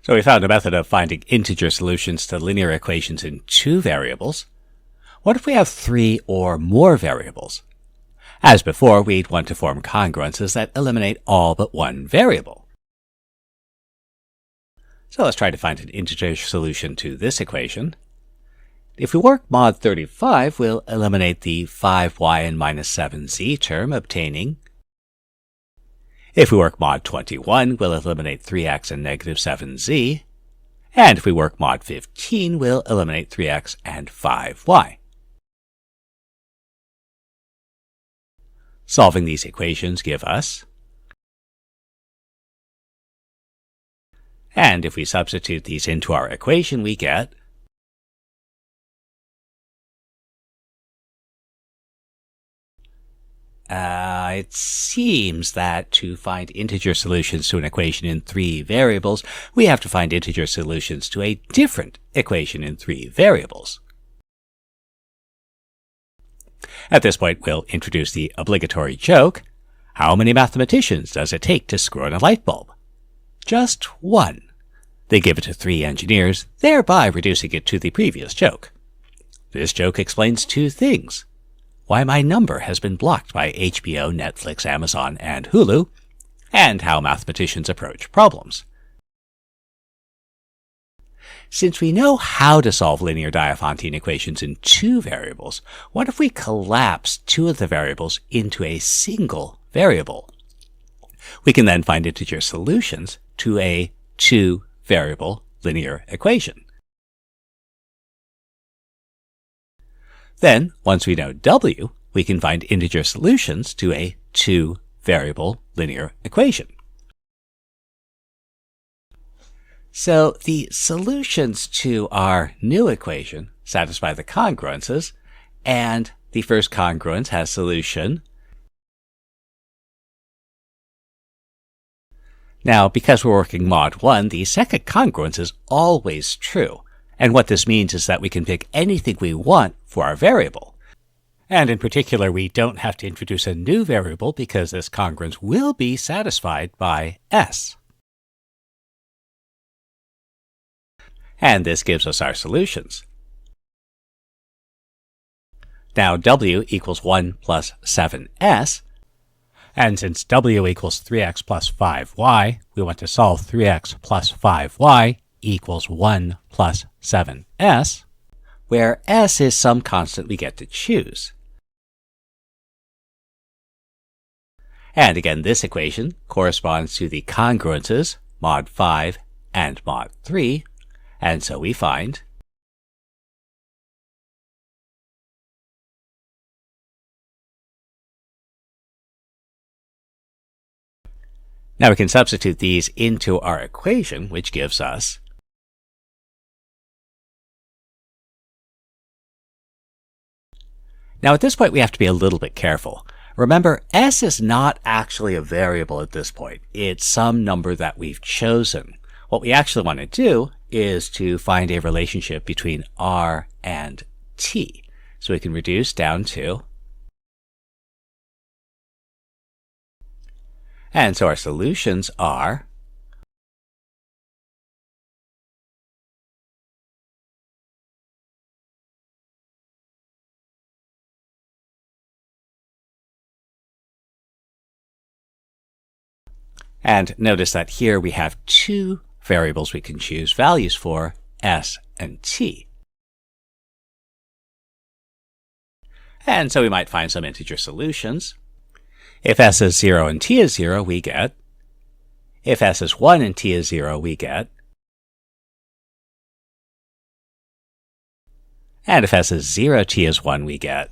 So we found a method of finding integer solutions to linear equations in 2 variables. What if we have 3 or more variables? As before, we'd want to form congruences that eliminate all but one variable. So let's try to find an integer solution to this equation. If we work mod 35, we'll eliminate the 5y and minus 7z term, obtaining. If we work mod 21, we'll eliminate 3x and negative 7z. And if we work mod 15, we'll eliminate 3x and 5y. Solving these equations give us. And if we substitute these into our equation, we get it seems that to find integer solutions to an equation in 3 variables, we have to find integer solutions to a different equation in 3 variables. At this point, we'll introduce the obligatory joke. How many mathematicians does it take to screw in a light bulb? Just 1. They give it to 3 engineers, thereby reducing it to the previous joke. This joke explains 2 things. Why my number has been blocked by HBO, Netflix, Amazon, and Hulu, and how mathematicians approach problems. Since we know how to solve linear Diophantine equations in 2 variables, what if we collapse 2 of the variables into a single variable? We can then find integer solutions to a 2-variable linear equation. Then, once we know w, we can find integer solutions to a 2-variable linear equation. So the solutions to our new equation satisfy the congruences, and the first congruence has solution. Now, because we're working mod 1, the second congruence is always true. And what this means is that we can pick anything we want for our variable. And in particular, we don't have to introduce a new variable because this congruence will be satisfied by s. And this gives us our solutions. Now w equals 1 plus 7s. And since w equals 3x plus 5y, we want to solve 3x plus 5y equals 1 plus 7s, where s is some constant we get to choose. And again, this equation corresponds to the congruences mod 5 and mod 3, and so we find now we can substitute these into our equation, which gives us Now at this point we have to be a little bit careful. Remember, s is not actually a variable at this point. It's some number that we've chosen. What we actually want to do is to find a relationship between r and t. So we can reduce down to, and so our solutions are and notice that here we have 2 variables we can choose values for, s and t. And so we might find some integer solutions. If s is 0 and t is 0, we get. If s is 1 and t is 0, we get. And if s is 0, t is 1, we get.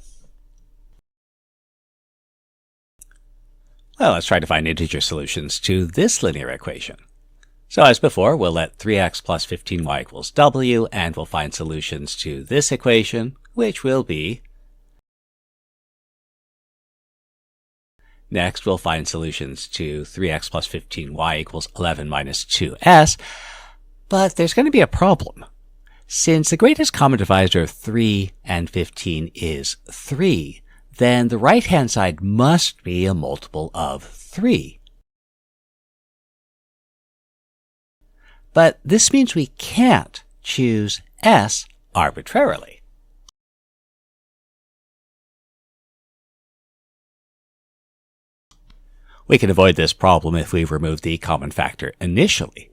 Well, let's try to find integer solutions to this linear equation. So as before, we'll let 3x plus 15y equals w, and we'll find solutions to this equation, which will be. Next, we'll find solutions to 3x plus 15y equals 11 minus 2s, but there's going to be a problem. Since the greatest common divisor of 3 and 15 is 3, then the right-hand side must be a multiple of 3. but this means we can't choose S arbitrarily. We can avoid this problem if we remove the common factor initially.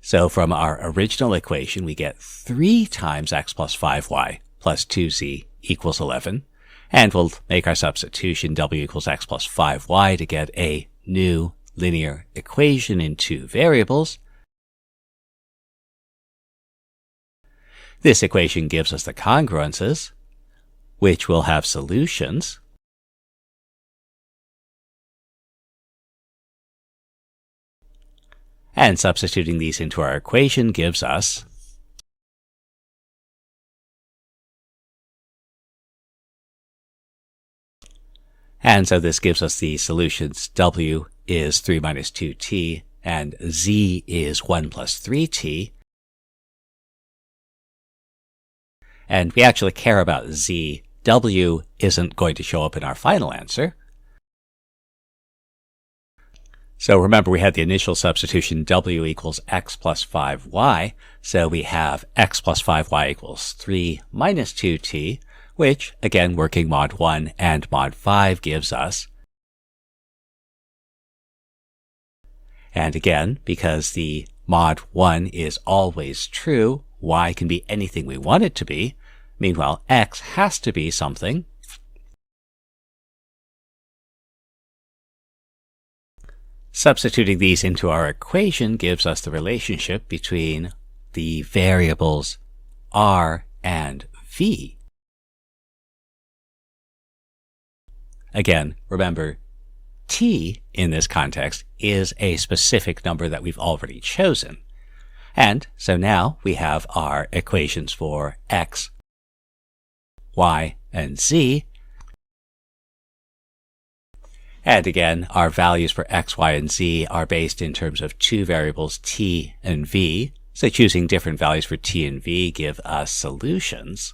So from our original equation, we get 3 times x plus 5y plus 2z equals 11. And we'll make our substitution w equals x plus 5y to get a new linear equation in 2 variables. This equation gives us the congruences, which will have solutions. And substituting these into our equation gives us and so this gives us the solutions. W is 3 minus 2t, and z is 1 plus 3t. And we actually care about z. W isn't going to show up in our final answer. So remember, we had the initial substitution w equals x plus 5y. So we have x plus 5y equals 3 minus 2t, which, again, working mod 1 and mod 5 gives us. And again, because the mod 1 is always true, y can be anything we want it to be. Meanwhile, x has to be something. Substituting these into our equation gives us the relationship between the variables r and v. Again, remember, t in this context is a specific number that we've already chosen. And so now we have our equations for x, y, and z. And again, our values for x, y, and z are based in terms of 2 variables t and v. So choosing different values for t and v give us solutions.